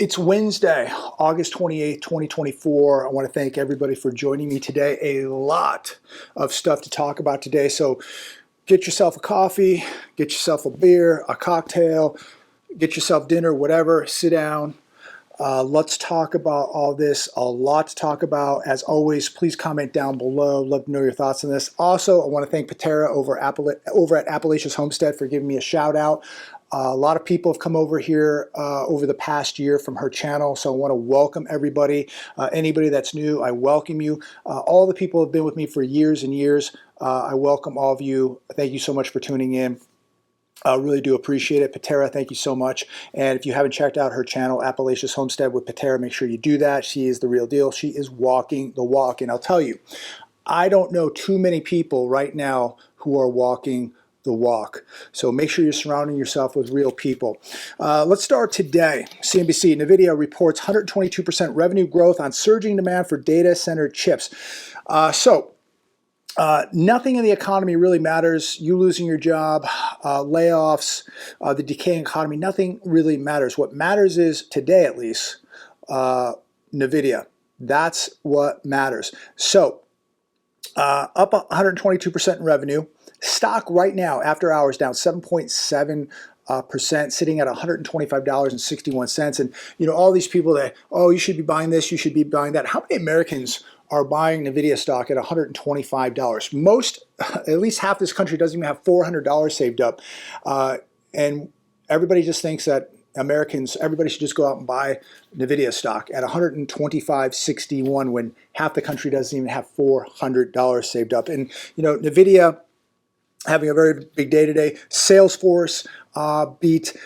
It's Wednesday, August 28th, 2024. I want to thank everybody for joining me today. A lot of stuff to talk about today. So get yourself a coffee, get yourself a beer, a cocktail, get yourself dinner, whatever, sit down. Let's talk about all this. A lot to talk about. As always, please comment down below. Love to know your thoughts on this. Also, I want to thank Patera over at Appalachia's Homestead for giving me a shout out. A lot of people have come over here over the past year from her channel, so I want to welcome everybody. Anybody that's new, I welcome you. All the people who have been with me for years and years, I welcome all of you. Thank you so much for tuning in. I really do appreciate it. Patera, thank you so much. And if you haven't checked out her channel, Appalachia's Homestead with Patera, make sure you do that. She is the real deal. She is walking the walk. And I'll tell you, I don't know too many people right now who are walking the walk. So make sure you're surrounding yourself with real people. Let's start today. CNBC, NVIDIA reports 122% revenue growth on surging demand for data center chips. Nothing in the economy really matters. You losing your job, layoffs, the decaying economy, nothing really matters. What matters is, today at least, NVIDIA. That's what matters. So, up 122% in revenue. Stock right now, after hours, down 7.7%, sitting at $125.61. And, you know, all these people that, oh, you should be buying this, you should be buying that. How many Americans are buying NVIDIA stock at $125? Most, at least half this country doesn't even have $400 saved up. And everybody just thinks that everybody should just go out and buy NVIDIA stock at $125.61 when half the country doesn't even have $400 saved up. And, you know, NVIDIA having a very big day today. Salesforce beat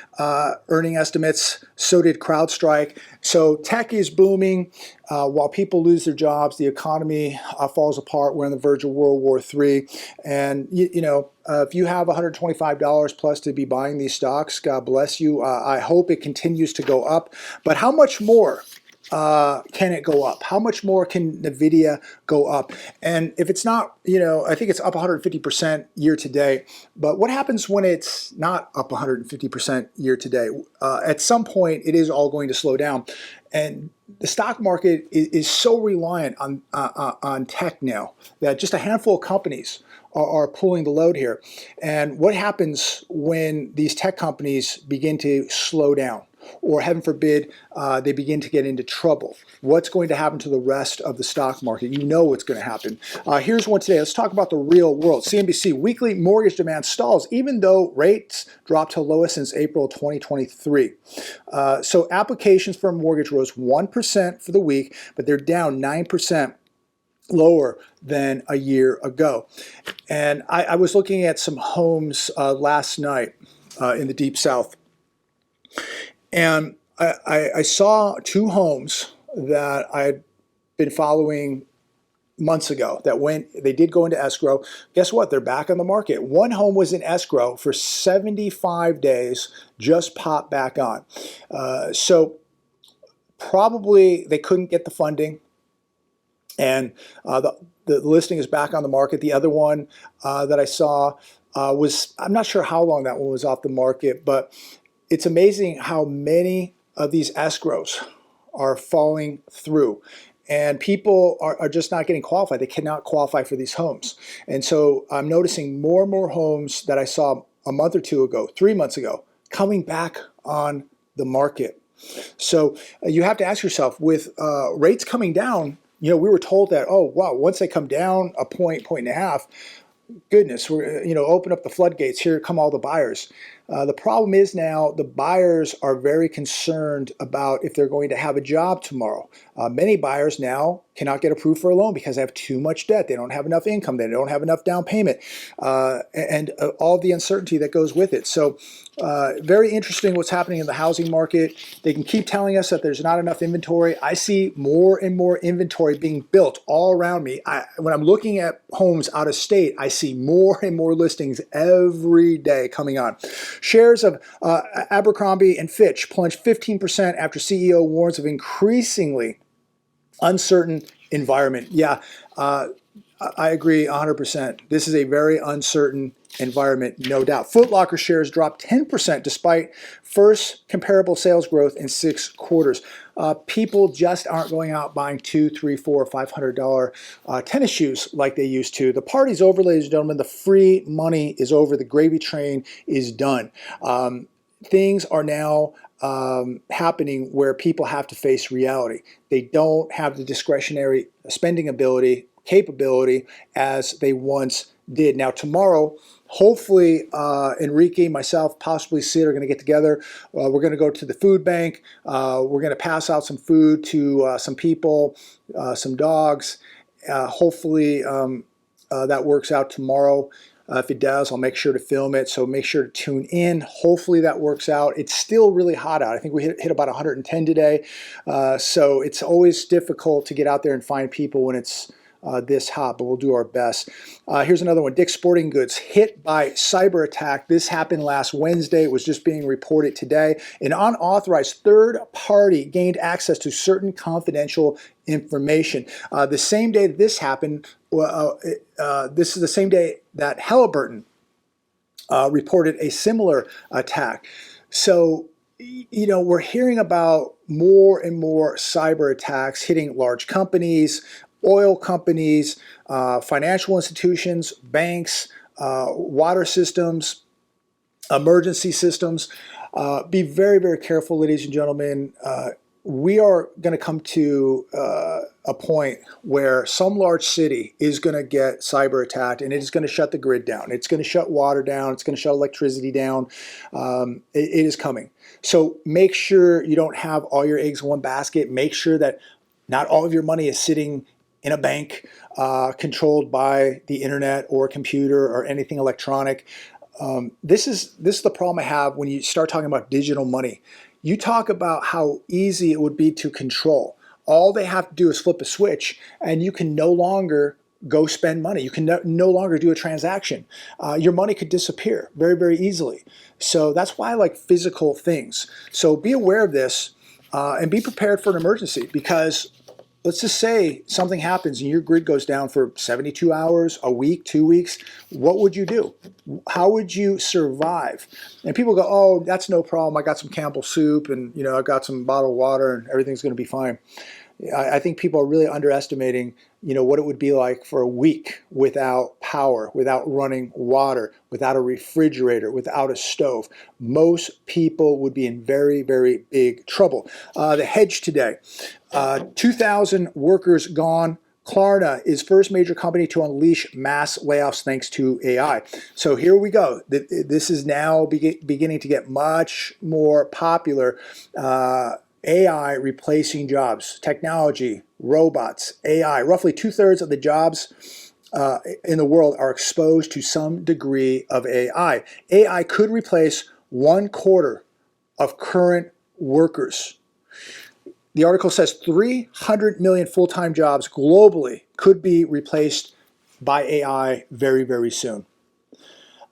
earning estimates. So did CrowdStrike. So tech is booming. While people lose their jobs, the economy falls apart. We're on the verge of World War III. And, if you have $125 plus to be buying these stocks, God bless you. I hope it continues to go up. But how much more can it go up? How much more can NVIDIA go up? And if it's not, I think it's up 150% year to date. But what happens when it's not up 150% year to date? At some point, it is all going to slow down. And the stock market is so reliant on tech now that just a handful of companies are pulling the load here. And what happens when these tech companies begin to slow down? Or heaven forbid, they begin to get into trouble? What's going to happen to the rest of the stock market? You know what's going to happen. Here's one today. Let's talk about the real world. CNBC, weekly mortgage demand stalls, even though rates dropped to lowest since April 2023. So applications for a mortgage rose 1% for the week, but they're down 9% lower than a year ago. And I was looking at some homes last night in the Deep South. And I saw two homes that I had been following months ago they did go into escrow. Guess what? They're back on the market. One home was in escrow for 75 days, just popped back on. So probably they couldn't get the funding. And the listing is back on the market. The other one that I saw I'm not sure how long that one was off the market, but it's amazing how many of these escrows are falling through. And people are just not getting qualified. They cannot qualify for these homes. And so I'm noticing more and more homes that I saw a month or two ago, 3 months ago, coming back on the market. So you have to ask yourself, with rates coming down, we were told that, oh, wow, once they come down a point and a half, goodness, we're, open up the floodgates. Here come all the buyers. The problem is now the buyers are very concerned about if they're going to have a job tomorrow. Many buyers now cannot get approved for a loan because they have too much debt. They don't have enough income. They don't have enough down payment, and all the uncertainty that goes with it. So very interesting what's happening in the housing market. They can keep telling us that there's not enough inventory. I see more and more inventory being built all around me. When I'm looking at homes out of state, I see more and more listings every day coming on. Shares of Abercrombie and Fitch plunged 15% after CEO warns of increasingly uncertain environment. Yeah, I agree 100%. This is a very uncertain environment, no doubt. Foot Locker shares dropped 10% despite first comparable sales growth in 6 quarters. People just aren't going out buying $200, $300, $400, $500 tennis shoes like they used to. The party's over, ladies and gentlemen. The free money is over. The gravy train is done. Things are now happening where people have to face reality. They don't have the discretionary spending capability as they once did. Now tomorrow, hopefully Enrique, myself, possibly Sid are going to get together. We're going to go to the food bank. We're going to pass out some food to some people, some dogs. Hopefully that works out tomorrow. If it does, I'll make sure to film it, so make sure to tune in. Hopefully that works out. It's still really hot out. I think we hit about 110 today, so it's always difficult to get out there and find people when it's this hot, but we'll do our best. Here's another one. Dick's Sporting Goods hit by cyber attack. This happened last Wednesday. It was just being reported today. An unauthorized third party gained access to certain confidential information. The same day that this happened, this is the same day that Halliburton reported a similar attack. So, you know, we're hearing about more and more cyber attacks hitting large companies, oil companies, financial institutions, banks, water systems, emergency systems. Be very, very careful, ladies and gentlemen. We are going to come to a point where some large city is going to get cyber attacked, and it is going to shut the grid down. It's going to shut water down. It's going to shut electricity down. It is coming. So make sure you don't have all your eggs in one basket. Make sure that not all of your money is sitting in a bank controlled by the internet or computer or anything electronic. This is the problem I have when you start talking about digital money. You talk about how easy it would be to control. All they have to do is flip a switch, and you can no longer go spend money. You can no longer do a transaction. Your money could disappear very, very easily. So that's why I like physical things. So be aware of this and be prepared for an emergency, because let's just say something happens and your grid goes down for 72 hours, a week, 2 weeks. What would you do? How would you survive? And people go, oh, that's no problem. I got some Campbell soup, and you know, I got some bottled water, and everything's going to be fine. I think people are really underestimating, you know, what it would be like for a week without power, without running water, without a refrigerator, without a stove. Most people would be in very, very big trouble. The hedge today, 2,000 workers gone. Klarna is first major company to unleash mass layoffs thanks to AI. So here we go. This is now beginning to get much more popular. AI replacing jobs, technology, robots, AI. Roughly 2/3 of the jobs in the world are exposed to some degree of AI. AI could replace 1/4 of current workers. The article says 300 million full-time jobs globally could be replaced by AI very, very soon.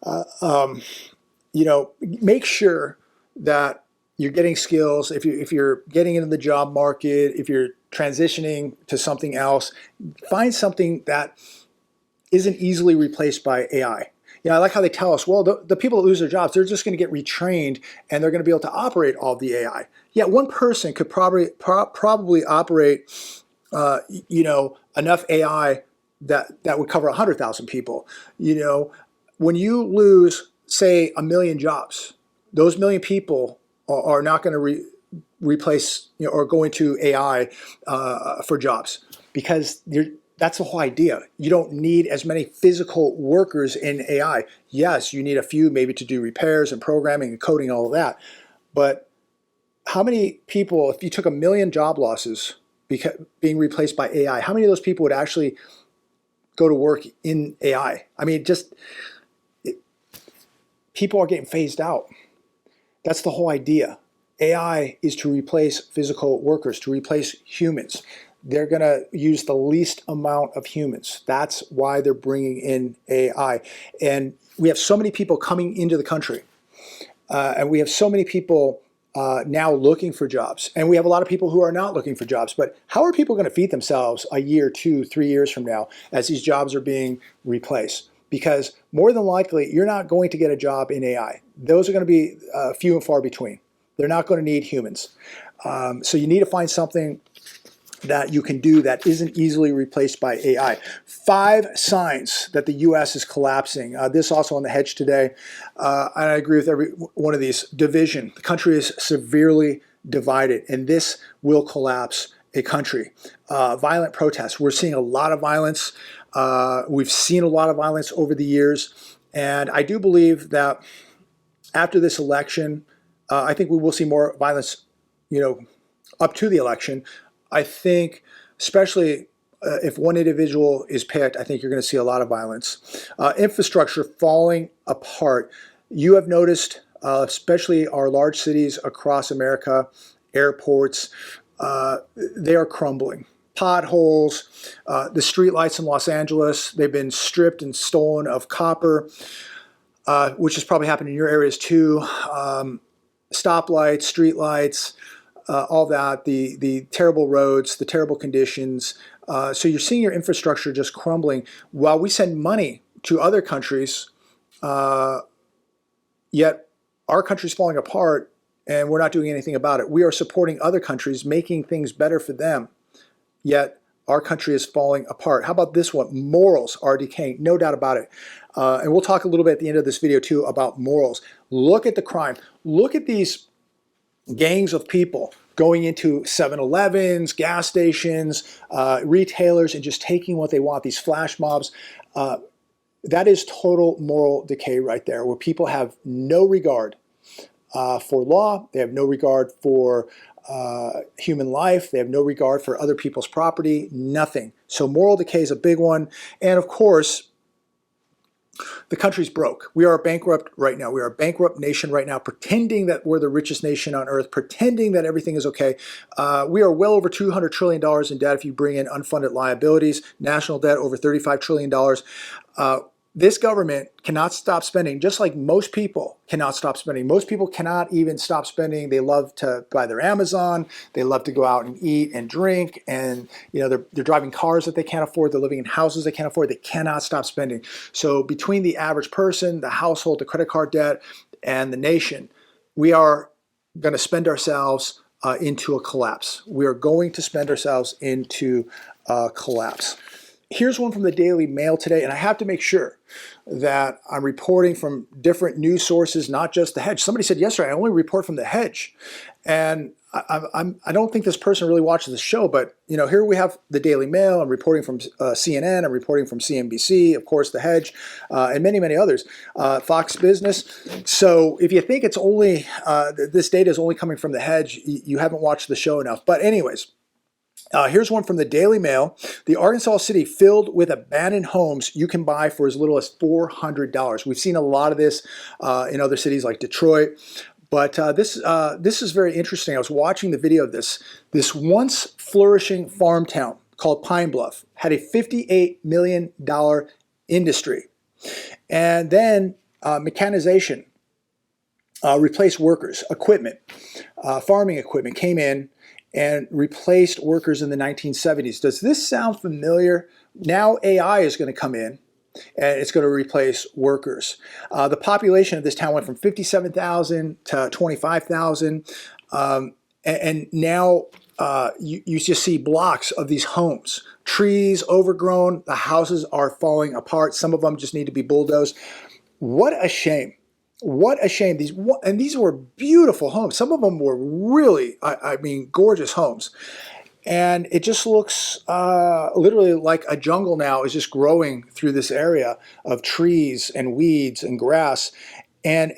You know, make sure that you're getting skills. If you're getting into the job market, if you're transitioning to something else, find something that isn't easily replaced by AI. You know, I like how they tell us, well, the people that lose their jobs, they're just going to get retrained and they're going to be able to operate all the AI. Yeah, one person could probably operate, you know, enough AI that would cover 100,000 people. You know, when you lose, say, 1 million jobs, those 1 million people are not going to replace, you know, or go into AI for jobs, because that's the whole idea. You don't need as many physical workers in AI. Yes, you need a few maybe to do repairs and programming and coding and all of that. But how many people, if you took 1 million job losses being replaced by AI, how many of those people would actually go to work in AI? I mean, people are getting phased out. That's the whole idea. AI is to replace physical workers, to replace humans. They're going to use the least amount of humans. That's why they're bringing in AI. And we have so many people coming into the country, and we have so many people now looking for jobs. And we have a lot of people who are not looking for jobs. But how are people going to feed themselves a year, 2, 3 years from now as these jobs are being replaced? Because more than likely, you're not going to get a job in AI. Those are going to be few and far between. They're not going to need humans. So you need to find something that you can do that isn't easily replaced by AI. 5 signs that the U.S. is collapsing. This also on the Hedge today. And I agree with every one of these. Division. The country is severely divided, and this will collapse a country. Violent protests. We're seeing a lot of violence. We've seen a lot of violence over the years. And I do believe that after this election, I think we will see more violence, up to the election. I think, especially if one individual is picked, I think you're going to see a lot of violence. Infrastructure falling apart. You have noticed, especially our large cities across America, airports, they are crumbling. Potholes, the streetlights in Los Angeles, they've been stripped and stolen of copper, which has probably happened in your areas too. Stoplights, streetlights, all that, the terrible roads, the terrible conditions. So you're seeing your infrastructure just crumbling while we send money to other countries, yet our country's falling apart and we're not doing anything about it. We are supporting other countries, making things better for them, yet our country is falling apart. How about this one? Morals are decaying, no doubt about it. And we'll talk a little bit at the end of this video too about morals. Look at the crime. Look at these gangs of people going into 7-Elevens, gas stations, retailers, and just taking what they want, these flash mobs. That is total moral decay right there, where people have no regard for law. They have no regard for human life. They have no regard for other people's property, nothing. So moral decay is a big one. And of course, the country's broke. We are bankrupt right now. We are a bankrupt nation right now, pretending that we're the richest nation on earth, pretending that everything is okay. We are well over $200 trillion in debt if you bring in unfunded liabilities, national debt over $35 trillion. This government cannot stop spending, just like most people cannot stop spending. Most people cannot even stop spending. They love to buy their Amazon. They love to go out and eat and drink. And they're driving cars that they can't afford. They're living in houses they can't afford. They cannot stop spending. So between the average person, the household, the credit card debt, and the nation, we are going to spend ourselves into a collapse. We are going to spend ourselves into a collapse. Here's one from the Daily Mail today, and I have to make sure that I'm reporting from different news sources, not just the Hedge. Somebody said yesterday, I only report from the Hedge. And I don't think this person really watches the show, but here we have the Daily Mail. I'm reporting from CNN. I'm reporting from CNBC, of course, the Hedge, and many, many others. Fox Business. So if you think it's only this data is only coming from the Hedge, you haven't watched the show enough. But anyways. Here's one from the Daily Mail. The Arkansas city filled with abandoned homes you can buy for as little as $400. We've seen a lot of this in other cities like Detroit. But this is very interesting. I was watching the video of this. This once flourishing farm town called Pine Bluff had a $58 million industry. And then mechanization replaced workers, equipment, farming equipment came in and replaced workers in the 1970s. Does this sound familiar? Now AI is going to come in and it's going to replace workers. The population of this town went from 57,000 to 25,000. And now you just see blocks of these homes, trees overgrown, the houses are falling apart. Some of them just need to be bulldozed. What a shame. What a shame. These were beautiful homes. Some of them were really, gorgeous homes. And it just looks literally like a jungle now is just growing through this area of trees and weeds and grass. And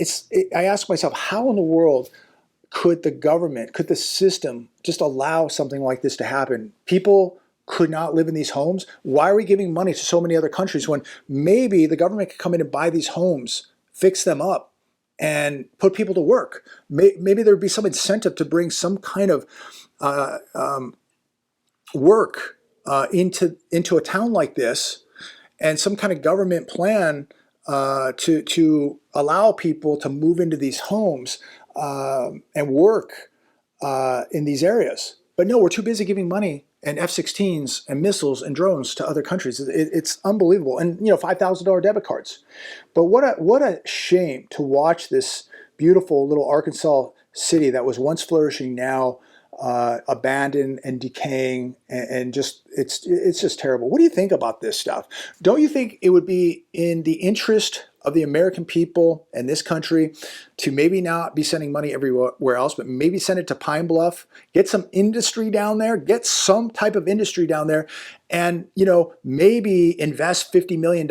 I ask myself, how in the world could the government, could the system just allow something like this to happen? People could not live in these homes. Why are we giving money to so many other countries when maybe the government could come in and buy these homes, fix them up, and put people to work? Maybe there would be some incentive to bring some kind of work into a town like this, and some kind of government plan to allow people to move into these homes. and work in these areas. But no, we're too busy giving money and F-16s and missiles and drones to other countries. It's unbelievable. And $5,000 debit cards. But what a shame to watch this beautiful little Arkansas city that was once flourishing now abandoned and decaying, and just it's just terrible. What do you think about this stuff? Don't you think it would be in the interest of the American people and this country to maybe not be sending money everywhere else, but maybe send it to Pine Bluff, get some industry down there, get some type of industry down there, and maybe invest $50 million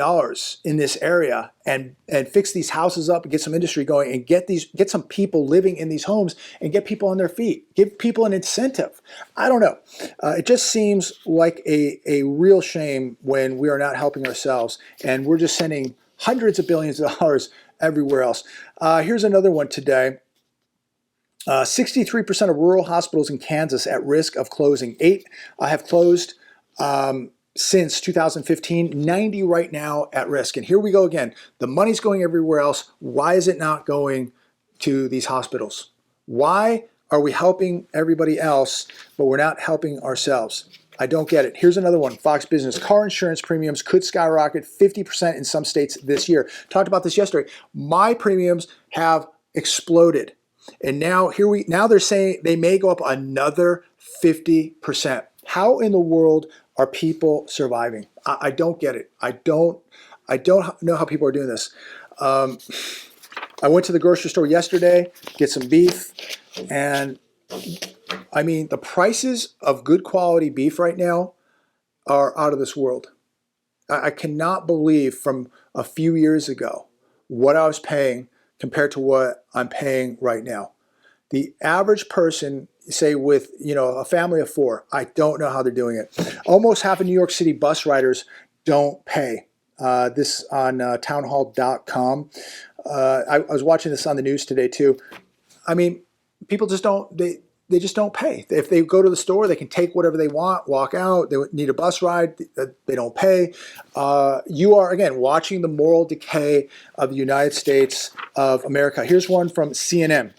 in this area and fix these houses up and get some industry going and get some people living in these homes and get people on their feet, give people an incentive. I don't know. It just seems like a real shame when we are not helping ourselves and we're just sending hundreds of billions of dollars everywhere else. Here's another one today. 63% of rural hospitals in Kansas at risk of closing. 8 have closed since 2015, 90 right now at risk. And here we go again. The money's going everywhere else. Why is it not going to these hospitals? Why are we helping everybody else, but we're not helping ourselves? I don't get it. Here's another one. Fox Business. Car insurance premiums could skyrocket 50% in some states this year. Talked about this yesterday. My premiums have exploded. And now they're saying they may go up another 50%. How in the world are people surviving? I don't get it. I don't know how people are doing this. I went to the grocery store yesterday, get some beef, and I mean, the prices of good quality beef right now are out of this world. I cannot believe from a few years ago what I was paying compared to what I'm paying right now. The average person, say with a family of 4, I don't know how they're doing it. Almost half of New York City bus riders don't pay. This on townhall.com. I was watching this on the news today too. I mean, people just don't, they just don't pay. If they go to the store, they can take whatever they want, walk out. They need a bus ride, they don't pay. You are, again, watching the moral decay of the United States of America. Here's one from CNN.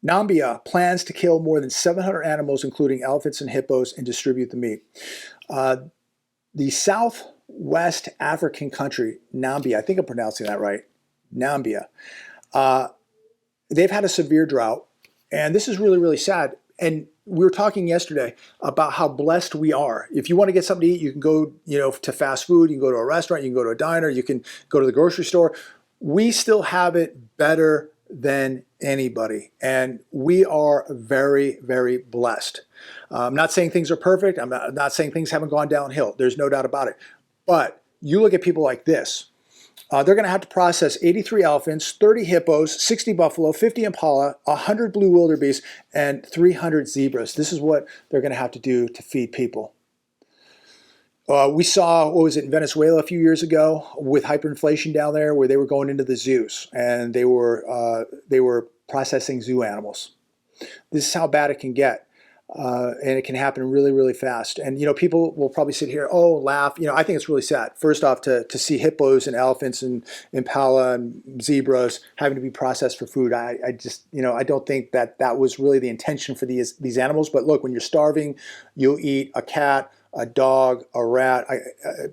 Nambia plans to kill more than 700 animals, including elephants and hippos, and distribute the meat. The Southwest African country, Nambia, I think I'm pronouncing that right, Nambia, they've had a severe drought. And this is really, really sad. And we were talking yesterday about how blessed we are. If you want to get something to eat, you can go, to fast food, you can go to a restaurant, you can go to a diner, you can go to the grocery store. We still have it better than anybody. And we are very, very blessed. I'm not saying things are perfect. I'm not saying things haven't gone downhill. There's no doubt about it. But you look at people like this. They're going to have to process 83 elephants, 30 hippos, 60 buffalo, 50 impala, 100 blue wildebeest, and 300 zebras. This is what they're going to have to do to feed people. We saw, what was it, in Venezuela a few years ago with hyperinflation down there, where they were going into the zoos and they were processing zoo animals. This is how bad it can get. And it can happen really, really fast. And, people will probably sit here, laugh. I think it's really sad. First off, to see hippos and elephants and impala and zebras having to be processed for food. I just, I don't think that was really the intention for these animals. But look, when you're starving, you'll eat a cat, a dog, a rat.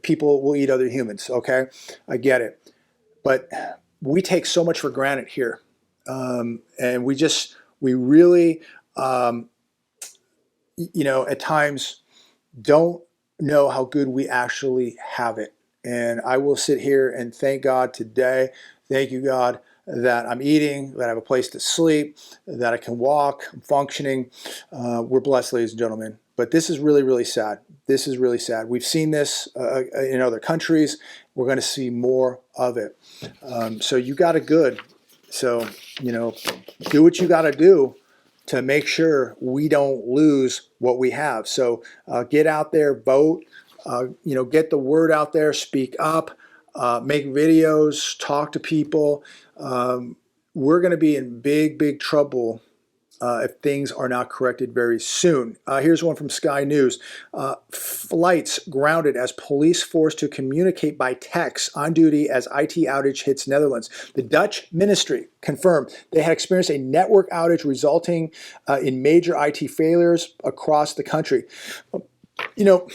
People will eat other humans, okay? I get it. But we take so much for granted here. And we really... at times don't know how good we actually have it. And I will sit here and thank God today. Thank you, God, that I'm eating, that I have a place to sleep, that I can walk, I'm functioning. We're blessed, ladies and gentlemen. But this is really, really sad. This is really sad. We've seen this in other countries. We're going to see more of it. So you got it good. So, do what you got to do to make sure we don't lose what we have. So get out there, vote, get the word out there, speak up, make videos, talk to people. We're going to be in big, big trouble if things are not corrected very soon. Here's one from Sky News. Flights grounded as police forced to communicate by text on duty as IT outage hits Netherlands. The Dutch ministry confirmed they had experienced a network outage resulting in major IT failures across the country. You know,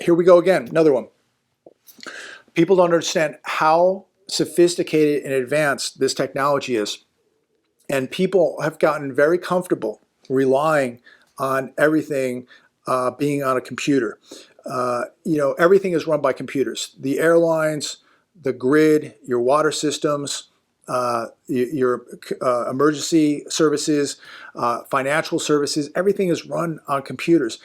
here we go again, another one. People don't understand how sophisticated and advanced this technology is. And people have gotten very comfortable relying on everything being on a computer. Everything is run by computers. The airlines, the grid, your water systems, your emergency services, financial services, everything is run on computers.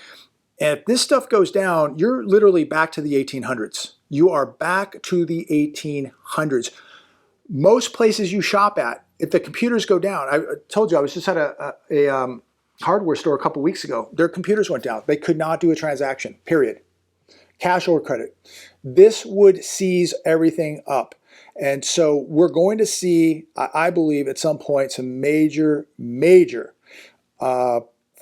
And if this stuff goes down, you're literally back to the 1800s. You are back to the 1800s. Most places you shop at, if the computers go down, I told you I was just at a hardware store a couple weeks ago. Their computers went down. They could not do a transaction, period. Cash or credit. This would seize everything up. And so we're going to see, I believe, at some point, some major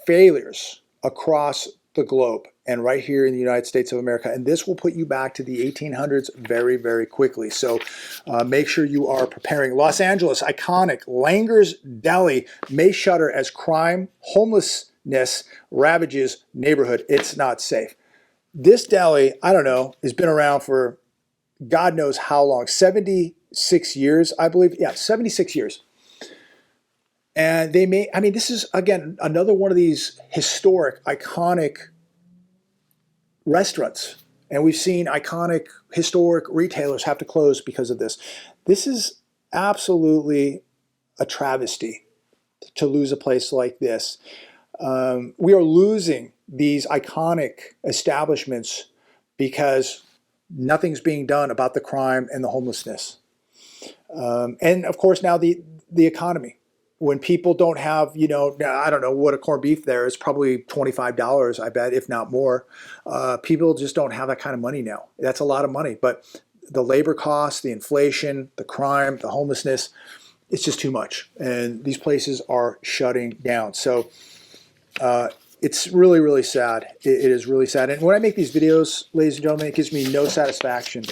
failures across the globe and right here in the United States of America. And this will put you back to the 1800s very, very quickly. So make sure you are preparing. Los Angeles, iconic Langer's Deli may shutter as crime, homelessness ravages neighborhood. It's not safe. This deli, I don't know, has been around for God knows how long, 76 years, I believe. Yeah, 76 years. And this is, again, another one of these historic, iconic restaurants. And we've seen iconic, historic retailers have to close because of this. This is absolutely a travesty to lose a place like this. We are losing these iconic establishments because nothing's being done about the crime and the homelessness. And of course, now the economy. When people don't have, I don't know what a corned beef there is, probably $25, I bet, if not more. People just don't have that kind of money now. That's a lot of money. But the labor costs, the inflation, the crime, the homelessness, it's just too much. And these places are shutting down. So it's really, really sad. It is really sad. And when I make these videos, ladies and gentlemen, it gives me no satisfaction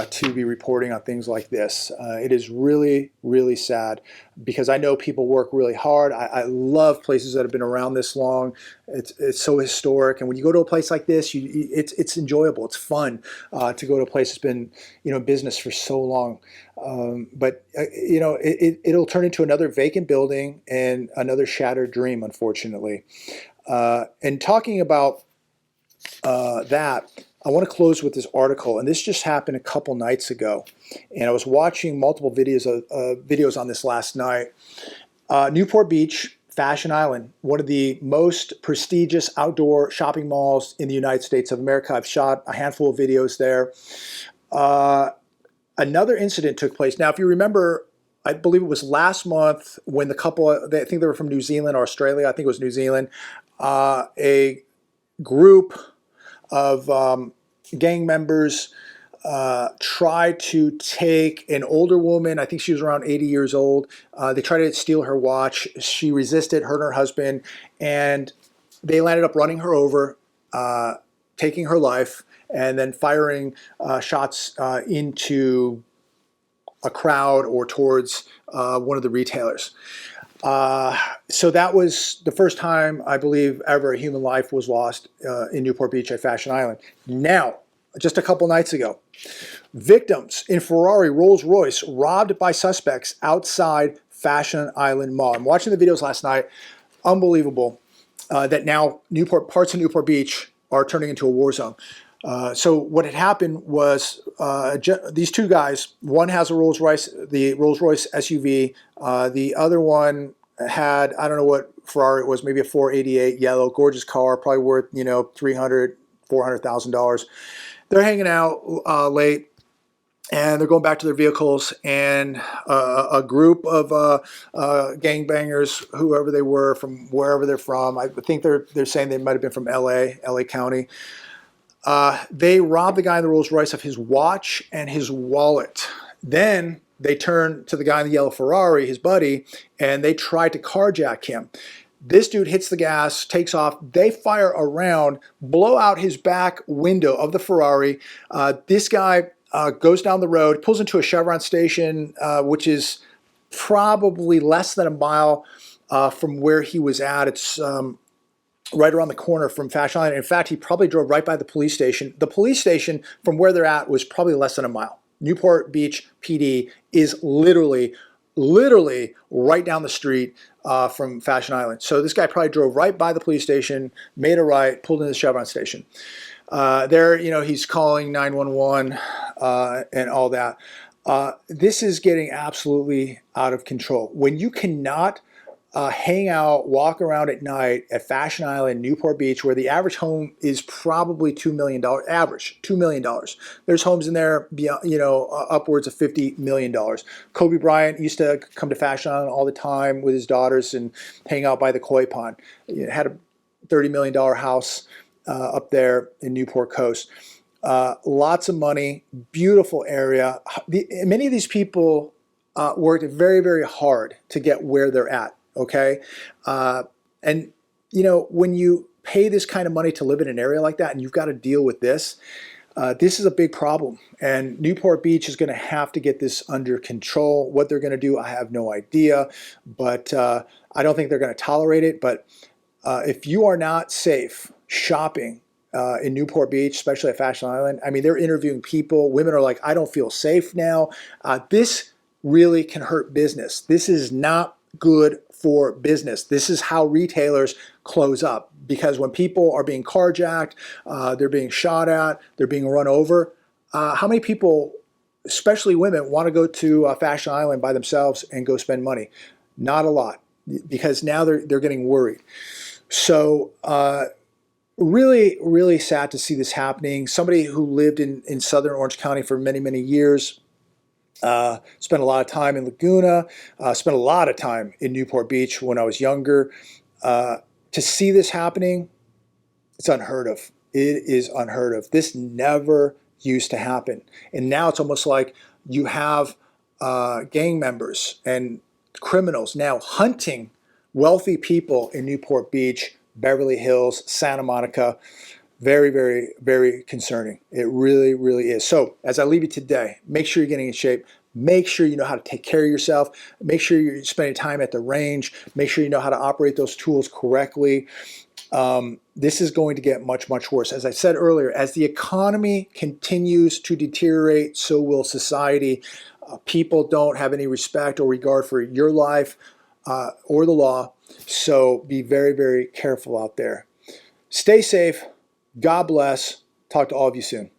to be reporting on things like this. It is really, really sad because I know people work really hard. I love places that have been around this long. It's so historic. And when you go to a place like this, it's enjoyable. It's fun to go to a place that's been in business for so long. But it'll turn into another vacant building and another shattered dream, unfortunately. And talking about that, I want to close with this article, and this just happened a couple nights ago. And I was watching multiple videos on this last night. Newport Beach, Fashion Island, one of the most prestigious outdoor shopping malls in the United States of America. I've shot a handful of videos there. Another incident took place. Now, if you remember, I believe it was last month when the couple, I think they were from New Zealand or Australia, I think it was New Zealand, a group of gang members tried to take an older woman. I think she was around 80 years old. They tried to steal her watch. She resisted, hurt her husband, and they landed up running her over, taking her life, and then firing shots into a crowd or towards one of the retailers. So that was the first time, I believe, ever a human life was lost in Newport Beach at Fashion Island. Now, just a couple nights ago, victims in Ferrari Rolls-Royce robbed by suspects outside Fashion Island Mall. I'm watching the videos last night. Unbelievable that now parts of Newport Beach are turning into a war zone. So what had happened was these two guys, one has a the Rolls-Royce SUV. The other one had, I don't know what Ferrari it was, maybe a 488 yellow, gorgeous car, probably worth, $300,000, $400,000. They're hanging out late, and they're going back to their vehicles, and a group of gangbangers, whoever they were, from wherever they're from, I think they're saying they might have been from LA County. They robbed the guy in the Rolls Royce of his watch and his wallet. Then they turned to the guy in the yellow Ferrari, his buddy, and they tried to carjack him. This dude hits the gas, takes off. They fire around, blow out his back window of the Ferrari. This guy goes down the road, pulls into a Chevron station, which is probably less than a mile from where he was at. It's right around the corner from Fashion Island. In fact, he probably drove right by the police station. The police station from where they're at was probably less than a mile. Newport Beach PD is literally right down the street from Fashion Island. So this guy probably drove right by the police station, made a right, pulled into the Chevron station. There, he's calling 911 and all that. This is getting absolutely out of control. When you cannot hang out, walk around at night at Fashion Island, Newport Beach, where the average home is probably $2 million, average $2 million. There's homes in there, upwards of $50 million. Kobe Bryant used to come to Fashion Island all the time with his daughters and hang out by the koi pond. He had a $30 million house up there in Newport Coast. Lots of money, beautiful area. Many of these people worked very, very hard to get where they're at. Okay. And when you pay this kind of money to live in an area like that and you've got to deal with this, this is a big problem. And Newport Beach is going to have to get this under control. What they're going to do, I have no idea, but I don't think they're going to tolerate it. But if you are not safe shopping in Newport Beach, especially at Fashion Island, I mean, they're interviewing people. Women are like, I don't feel safe now. This really can hurt business. This is not good for business. This is how retailers close up, because when people are being carjacked, they're being shot at, they're being run over. How many people, especially women, want to go to Fashion Island by themselves and go spend money? Not a lot, because now they're getting worried. So really, really sad to see this happening. Somebody who lived in Southern Orange County for many, many years, spent a lot of time in Laguna, spent a lot of time in Newport Beach when I was younger. To see this happening, it's unheard of. It is unheard of. This never used to happen. And now it's almost like you have gang members and criminals now hunting wealthy people in Newport Beach, Beverly Hills, Santa Monica. Very, very, very concerning. It really, really is. So as I leave you today, make sure you're getting in shape. Make sure you know how to take care of yourself. Make sure you're spending time at the range. Make sure you know how to operate those tools correctly. This is going to get much, much worse. As I said earlier, as the economy continues to deteriorate, so will society. People don't have any respect or regard for your life or the law. So be very, very careful out there. Stay safe. God bless. Talk to all of you soon.